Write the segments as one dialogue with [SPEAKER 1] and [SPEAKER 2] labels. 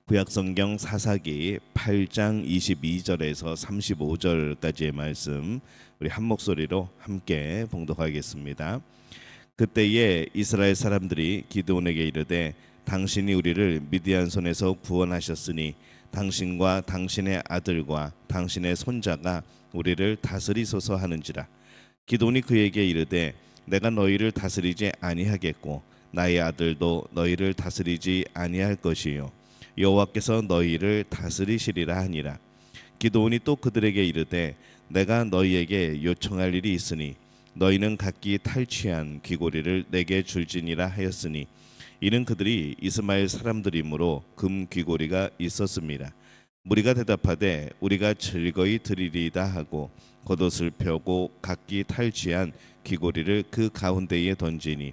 [SPEAKER 1] 구약성경 사사기 8장 22절에서 35절까지의 말씀 우리 한 목소리로 함께 봉독하겠습니다. 그때에 이스라엘 사람들이 기드온에게 이르되 당신이 우리를 미디안 손에서 구원하셨으니 당신과 당신의 아들과 당신의 손자가 우리를 다스리소서 하는지라. 기드온이 그에게 이르되 내가 너희를 다스리지 아니하겠고 나의 아들도 너희를 다스리지 아니할 것이요 여호와께서 너희를 다스리시리라 하니라. 기드온이 또 그들에게 이르되 내가 너희에게 요청할 일이 있으니 너희는 각기 탈취한 귀고리를 내게 줄지니라 하였으니 이는 그들이 이스마엘 사람들이므로 금 귀고리가 있었습니다. 무리가 대답하되 우리가 즐거이 드리리이다 하고 겉옷을 펴고 각기 탈취한 귀고리를 그 가운데에 던지니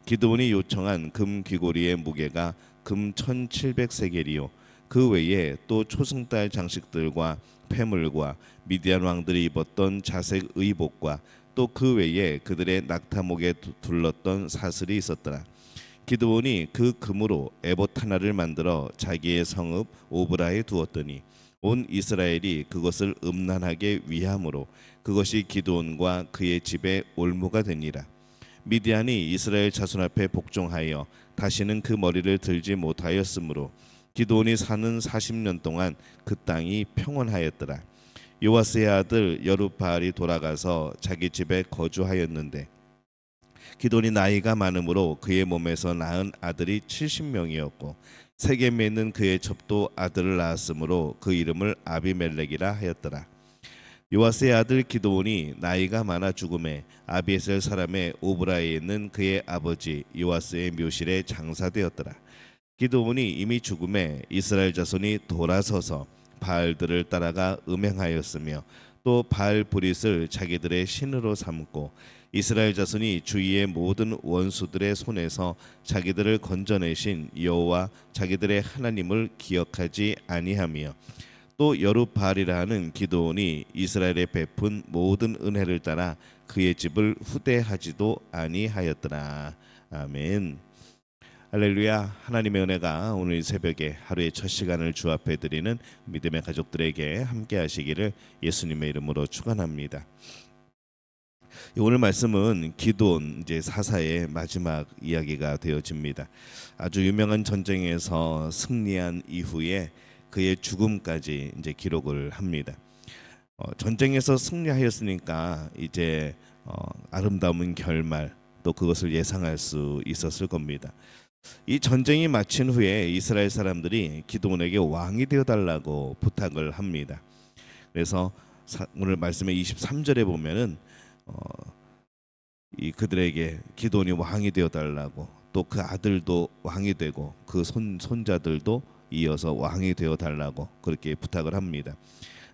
[SPEAKER 1] 기드온이 요청한 금 귀고리의 무게가 금 1700세겔이요 그 외에 또 초승달 장식들과 폐물과 미디안 왕들이 입었던 자색 의복과 또 그 외에 그들의 낙타목에 둘렀던 사슬이 있었더라. 기드온이 그 금으로 에봇 하나를 만들어 자기의 성읍 오브라에 두었더니 온 이스라엘이 그것을 음란하게 위함으로 그것이 기드온과 그의 집에 올무가 되니라. 미디안이 이스라엘 자손 앞에 복종하여 다시는 그 머리를 들지 못하였으므로 기드온이 사는 40년 동안 그 땅이 평온하였더라. 요아스의 아들 여룹바알이 돌아가서 자기 집에 거주하였는데 기드온이 나이가 많으므로 그의 몸에서 낳은 아들이 70명이었고 세겜에 있는 그의 첩도 아들을 낳았으므로 그 이름을 아비멜렉이라 하였더라. 요아스의 아들 기드온이 나이가 많아 죽음에 아비에셀 사람의 오브라에 있는 그의 아버지 요아스의 묘실에 장사되었더라. 기드온이 이미 죽음에 이스라엘 자손이 돌아서서 바알들을 따라가 음행하였으며 또 바알 브릿을 자기들의 신으로 삼고 이스라엘 자손이 주위의 모든 원수들의 손에서 자기들을 건져내신 여호와 자기들의 하나님을 기억하지 아니하며 또 여룹바알이라 하는 기드온이 이스라엘에 베푼 모든 은혜를 따라 그의 집을 후대하지도 아니하였더라. 아멘. 할렐루야. 하나님의 은혜가 오늘 이 새벽에 하루의 첫 시간을 주 앞에 드리는 믿음의 가족들에게 함께 하시기를 예수님의 이름으로 축원합니다. 오늘 말씀은 기드온 이제 사사의 마지막 이야기가 되어집니다. 아주 유명한 전쟁에서 승리한 이후에 그의 죽음까지 이제 기록을 합니다. 전쟁에서 승리하였으니까 이제 아름다운 결말 또 그것을 예상할 수 있었을 겁니다. 이 전쟁이 마친 후에 이스라엘 사람들이 기드온에게 왕이 되어 달라고 부탁을 합니다. 그래서 오늘 말씀의 23절에 보면은 이 그들에게 기드온이 왕이 되어 달라고 또 그 아들도 왕이 되고 그 손자들도 이어서 왕이 되어 달라고 그렇게 부탁을 합니다.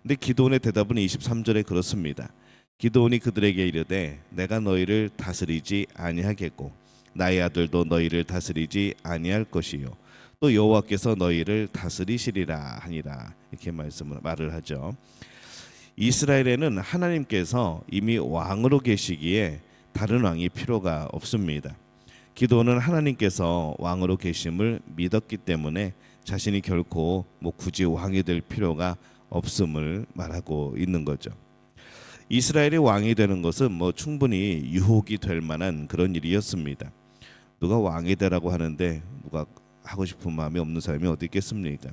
[SPEAKER 1] 근데 기드온의 대답은 23절에 그렇습니다. 기드온이 그들에게 이르되 내가 너희를 다스리지 아니하겠고 나의 아들도 너희를 다스리지 아니할 것이요 또 여호와께서 너희를 다스리시리라 하니라. 이렇게 말을 하죠. 이스라엘에는 하나님께서 이미 왕으로 계시기에 다른 왕이 필요가 없습니다. 기드온은 하나님께서 왕으로 계심을 믿었기 때문에 자신이 결코 굳이 왕이 될 필요가 없음을 말하고 있는 거죠. 이스라엘이 왕이 되는 것은 충분히 유혹이 될 만한 그런 일이었습니다. 누가 왕이 되라고 하는데 누가 하고 싶은 마음이 없는 사람이 어디 있겠습니까?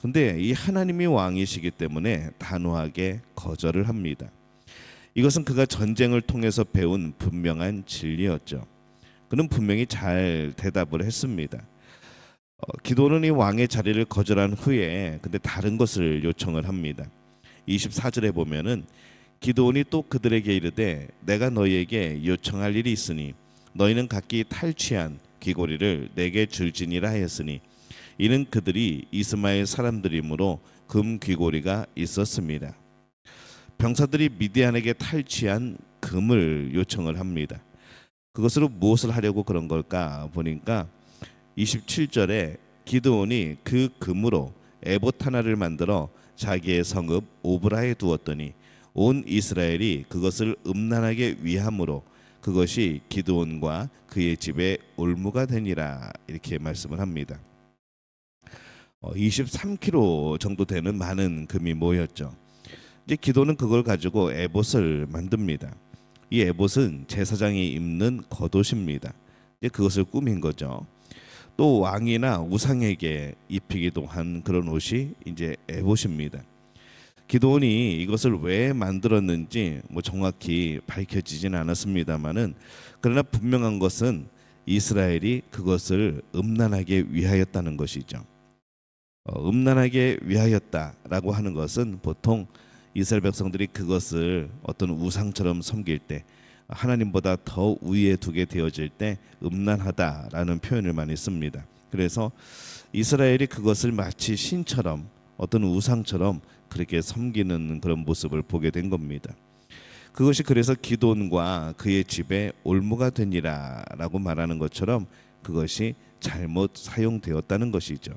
[SPEAKER 1] 근데 이 하나님이 왕이시기 때문에 단호하게 거절을 합니다. 이것은 그가 전쟁을 통해서 배운 분명한 진리였죠. 그는 분명히 잘 대답을 했습니다. 기드온은 이 왕의 자리를 거절한 후에 근데 다른 것을 요청을 합니다. 24절에 보면은 기드온이 또 그들에게 이르되 내가 너희에게 요청할 일이 있으니 너희는 각기 탈취한 귀고리를 내게 줄지니라 하였으니 이는 그들이 이스마엘 사람들이므로 금 귀고리가 있었습니다. 병사들이 미디안에게 탈취한 금을 요청을 합니다. 그것으로 무엇을 하려고 그런 걸까 보니까 27절에 기드온이 그 금으로 에봇 하나를 만들어 자기의 성읍 오브라에 두었더니 온 이스라엘이 그것을 음란하게 위함으로 그것이 기드온과 그의 집에 올무가 되니라. 이렇게 말씀을 합니다. 23kg 정도 되는 많은 금이 모였죠. 이제 기도는 그걸 가지고 에봇을 만듭니다. 이 에봇은 제사장이 입는 겉옷입니다. 이제 그것을 꾸민 거죠. 또 왕이나 우상에게 입히기도 한 그런 옷이 이제 에봇입니다. 기도원이 이것을 왜 만들었는지 정확히 밝혀지진 않았습니다만은, 그러나 분명한 것은 이스라엘이 그것을 음란하게 위하였다는 것이죠. 음란하게 위하였다라고 하는 것은 보통 이스라엘 백성들이 그것을 어떤 우상처럼 섬길 때, 하나님보다 더 위에 두게 되어질 때 음란하다라는 표현을 많이 씁니다. 그래서 이스라엘이 그것을 마치 신처럼, 어떤 우상처럼 그렇게 섬기는 그런 모습을 보게 된 겁니다. 그것이 그래서 기돈과 그의 집에 올무가 되니라라고 말하는 것처럼 그것이 잘못 사용되었다는 것이죠.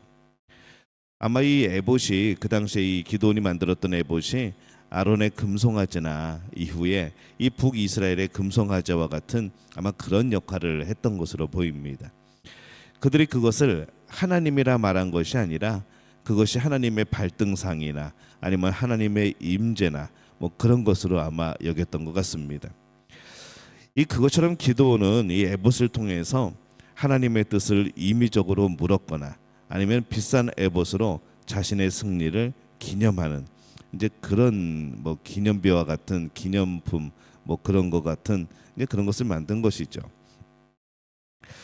[SPEAKER 1] 아마 이 에봇이, 그 당시에 이 기돈이 만들었던 에봇이 아론의 금송아지나 이후에 이 북이스라엘의 금송아지와 같은 아마 그런 역할을 했던 것으로 보입니다. 그들이 그것을 하나님이라 말한 것이 아니라 그것이 하나님의 발등상이나 아니면 하나님의 임재나 그런 것으로 아마 여겼던 것 같습니다. 그것처럼 기도는 이 에봇을 통해서 하나님의 뜻을 임의적으로 물었거나 아니면 비싼 에봇으로 자신의 승리를 기념하는 이제 그런 기념비와 같은 기념품 그런 것 같은 이제 그런 것을 만든 것이죠.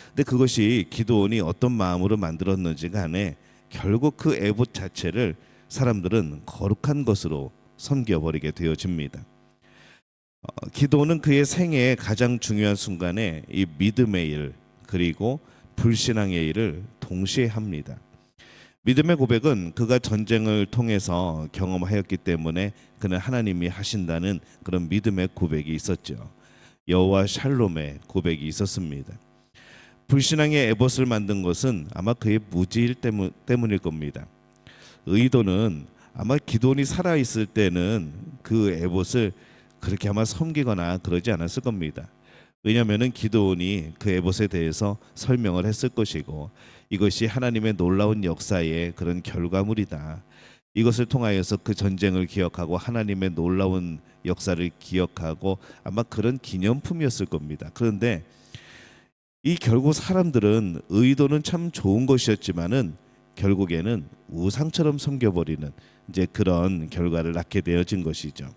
[SPEAKER 1] 근데 그것이 기도원이 어떤 마음으로 만들었는지 간에 결국 그 에봇 자체를 사람들은 거룩한 것으로 섬겨버리게 되어집니다. 기도는 그의 생애의 가장 중요한 순간에 이 믿음의 일 그리고 불신앙의 일을 동시에 합니다. 믿음의 고백은 그가 전쟁을 통해서 경험하였기 때문에 그는 하나님이 하신다는 그런 믿음의 고백이 있었죠. 여호와 샬롬의 고백이 있었습니다. 불신앙의 에봇을 만든 것은 아마 그의 무지일 때문일 겁니다. 의도는 아마 기돈이 살아있을 때는 그 에봇을 그렇게 아마 섬기거나 그러지 않았을 겁니다. 왜냐하면 기도원이 그 에봇에 대해서 설명을 했을 것이고 이것이 하나님의 놀라운 역사의 그런 결과물이다. 이것을 통하여서 그 전쟁을 기억하고 하나님의 놀라운 역사를 기억하고 아마 그런 기념품이었을 겁니다. 그런데 이 결국 사람들은 의도는 참 좋은 것이었지만은 결국에는 우상처럼 섬겨버리는 이제 그런 결과를 낳게 되어진 것이죠.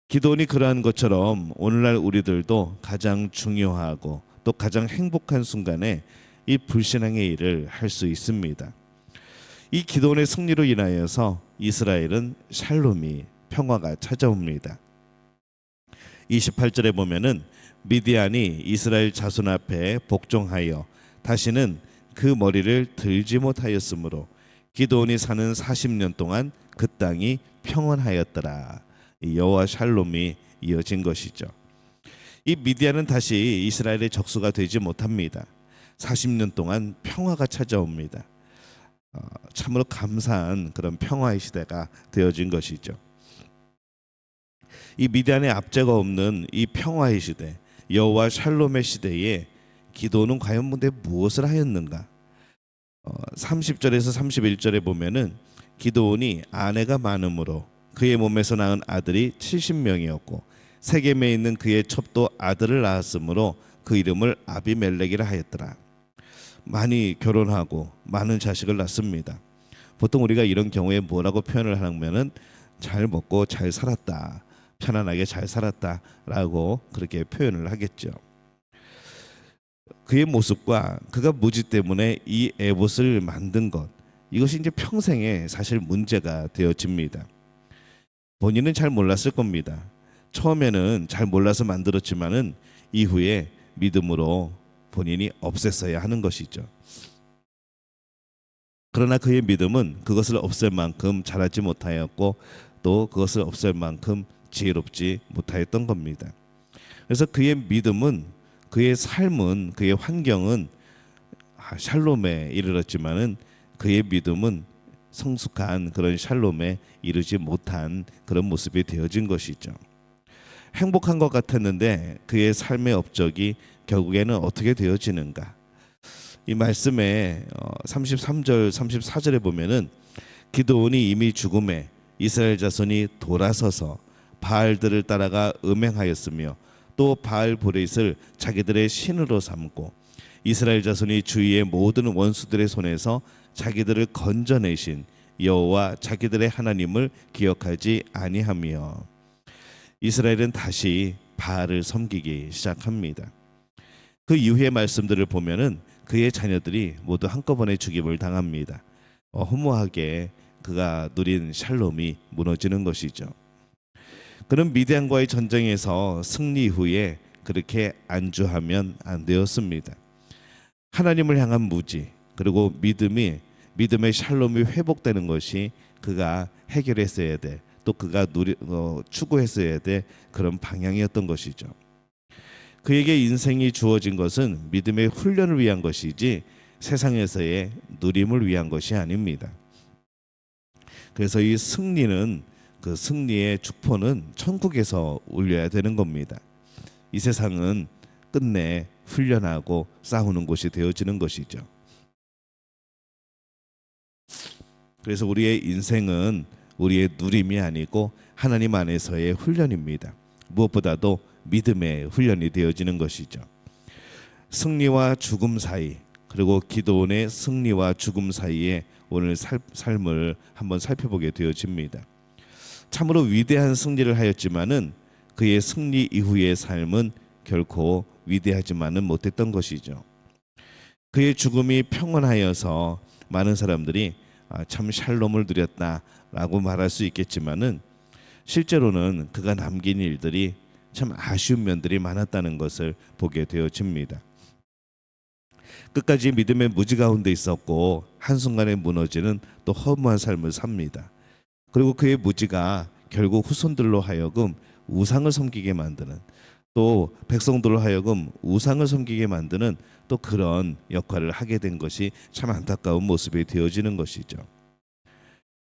[SPEAKER 1] 기도원이 그러한 것처럼 오늘날 우리들도 가장 중요하고 또 가장 행복한 순간에 이 불신앙의 일을 할 수 있습니다. 이 기도원의 승리로 인하여서 이스라엘은 샬롬이 평화가 찾아옵니다. 28절에 보면은 미디안이 이스라엘 자손 앞에 복종하여 다시는 그 머리를 들지 못하였으므로 기도원이 사는 40년 동안 그 땅이 평안하였더라. 여호와 샬롬이 이어진 것이죠. 이 미디안은 다시 이스라엘의 적수가 되지 못합니다. 40년 동안 평화가 찾아옵니다. 참으로 감사한 그런 평화의 시대가 되어진 것이죠. 이 미디안의 압제가 없는 이 평화의 시대, 여호와 샬롬의 시대에 기도는 과연 무엇을 하였는가? 30절에서 31절에 보면은 기도온이 아내가 많으므로 그의 몸에서 낳은 아들이 70명이었고 세겜에 있는 그의 첩도 아들을 낳았으므로 그 이름을 아비멜렉이라 하였더라. 많이 결혼하고 많은 자식을 낳습니다. 보통 우리가 이런 경우에 뭐라고 표현을 하냐면은 잘 먹고 잘 살았다, 편안하게 잘 살았다라고 그렇게 표현을 하겠죠. 그의 모습과 그가 무지 때문에 이 에봇을 만든 것, 이것이 이제 평생에 사실 문제가 되어집니다. 본인은 잘 몰랐을 겁니다. 처음에는 잘 몰라서 만들었지만은 이후에 믿음으로 본인이 없앴어야 하는 것이죠. 그러나 그의 믿음은 그것을 없앨 만큼 잘하지 못하였고 또 그것을 없앨 만큼 지혜롭지 못하였던 겁니다. 그래서 그의 믿음은, 그의 삶은, 그의 환경은 샬롬에 이르렀지만은 그의 믿음은 성숙한 그런 샬롬에 이르지 못한 그런 모습이 되어진 것이죠. 행복한 것 같았는데 그의 삶의 업적이 결국에는 어떻게 되어지는가? 이 말씀에 33절 34절에 보면은 기드온이 이미 죽음에 이스라엘 자손이 돌아서서 바알들을 따라가 음행하였으며 또 바알 보릿을 자기들의 신으로 삼고 이스라엘 자손이 주위의 모든 원수들의 손에서 자기들을 건져내신 여호와 자기들의 하나님을 기억하지 아니하며. 이스라엘은 다시 바알을 섬기기 시작합니다. 그 이후의 말씀들을 보면은 그의 자녀들이 모두 한꺼번에 죽임을 당합니다. 허무하게 그가 누린 샬롬이 무너지는 것이죠. 그는 미디안과의 전쟁에서 승리 이후에 그렇게 안주하면 안 되었습니다. 하나님을 향한 무지 그리고 믿음의 샬롬이 회복되는 것이 그가 해결했어야 돼, 또 그가 추구했어야 될 그런 방향이었던 것이죠. 그에게 인생이 주어진 것은 믿음의 훈련을 위한 것이지 세상에서의 누림을 위한 것이 아닙니다. 그래서 이 승리는, 그 승리의 축포는 천국에서 울려야 되는 겁니다. 이 세상은 끝내 훈련하고 싸우는 곳이 되어지는 것이죠. 그래서 우리의 인생은 우리의 누림이 아니고 하나님 안에서의 훈련입니다. 무엇보다도 믿음의 훈련이 되어지는 것이죠. 승리와 죽음 사이, 그리고 기드온의 승리와 죽음 사이에 오늘 삶을 한번 살펴보게 되어집니다. 참으로 위대한 승리를 하였지만은 그의 승리 이후의 삶은 결코 위대하지만은 못했던 것이죠. 그의 죽음이 평온하여서 많은 사람들이 참 샬롬을 누렸다라고 말할 수 있겠지만은 실제로는 그가 남긴 일들이 참 아쉬운 면들이 많았다는 것을 보게 되어집니다. 끝까지 믿음의 무지 가운데 있었고 한순간에 무너지는 또 허무한 삶을 삽니다. 그리고 그의 무지가 결국 후손들로 하여금 우상을 섬기게 만드는, 또 백성들로 하여금 우상을 섬기게 만드는 또 그런 역할을 하게 된 것이 참 안타까운 모습이 되어지는 것이죠.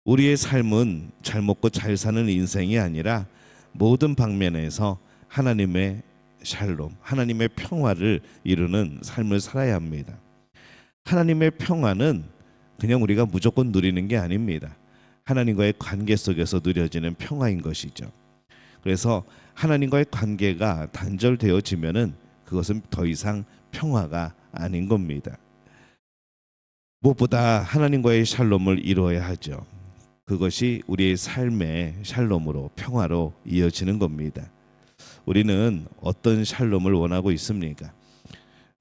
[SPEAKER 1] 우리의 삶은 잘 먹고 잘 사는 인생이 아니라 모든 방면에서 하나님의 샬롬, 하나님의 평화를 이루는 삶을 살아야 합니다. 하나님의 평화는 그냥 우리가 무조건 누리는 게 아닙니다. 하나님과의 관계 속에서 누려지는 평화인 것이죠. 그래서 하나님과의 관계가 단절되어지면은 그것은 더 이상 평화가 아닌 겁니다. 무엇보다 하나님과의 샬롬을 이루어야 하죠. 그것이 우리의 삶의 샬롬으로, 평화로 이어지는 겁니다. 우리는 어떤 샬롬을 원하고 있습니까?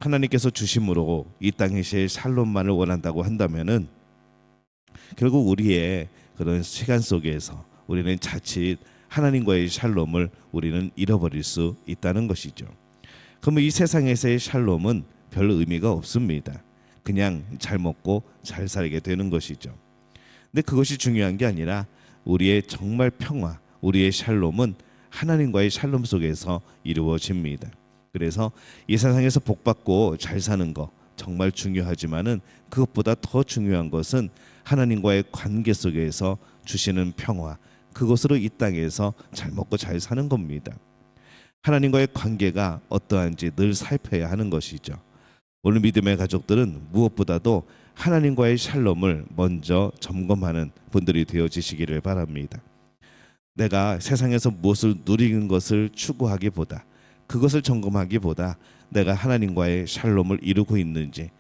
[SPEAKER 1] 하나님께서 주심으로 이 땅에서의 샬롬만을 원한다고 한다면은 결국 우리의 그런 시간 속에서 우리는 자칫 하나님과의 샬롬을 우리는 잃어버릴 수 있다는 것이죠. 그러면 이 세상에서의 샬롬은 별 의미가 없습니다. 그냥 잘 먹고 잘 살게 되는 것이죠. 근데 그것이 중요한 게 아니라 우리의 정말 평화, 우리의 샬롬은 하나님과의 샬롬 속에서 이루어집니다. 그래서 이 세상에서 복받고 잘 사는 거 정말 중요하지만은 그것보다 더 중요한 것은 하나님과의 관계 속에서 주시는 평화, 그것으로 이 땅에서 잘 먹고 잘 사는 겁니다. 하나님과의 관계가 어떠한지 늘 살펴야 하는 것이죠. 오늘 믿음의 가족들은 무엇보다도 하나님과의 샬롬을 먼저 점검하는 분들이 되어지시기를 바랍니다. 내가 세상에서 무엇을 누리는 것을 추구하기보다, 그것을 점검하기보다 내가 하나님과의 샬롬을 이루고 있는지,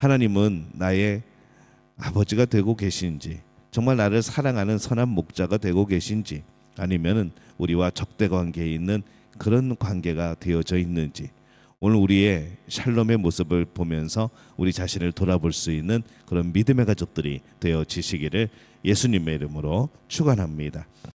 [SPEAKER 1] 하나님은 나의 아버지가 되고 계신지, 정말 나를 사랑하는 선한 목자가 되고 계신지, 아니면은 우리와 적대 관계에 있는 그런 관계가 되어져 있는지, 오늘 우리의 샬롬의 모습을 보면서 우리 자신을 돌아볼 수 있는 그런 믿음의 가족들이 되어지시기를 예수님의 이름으로 축원합니다.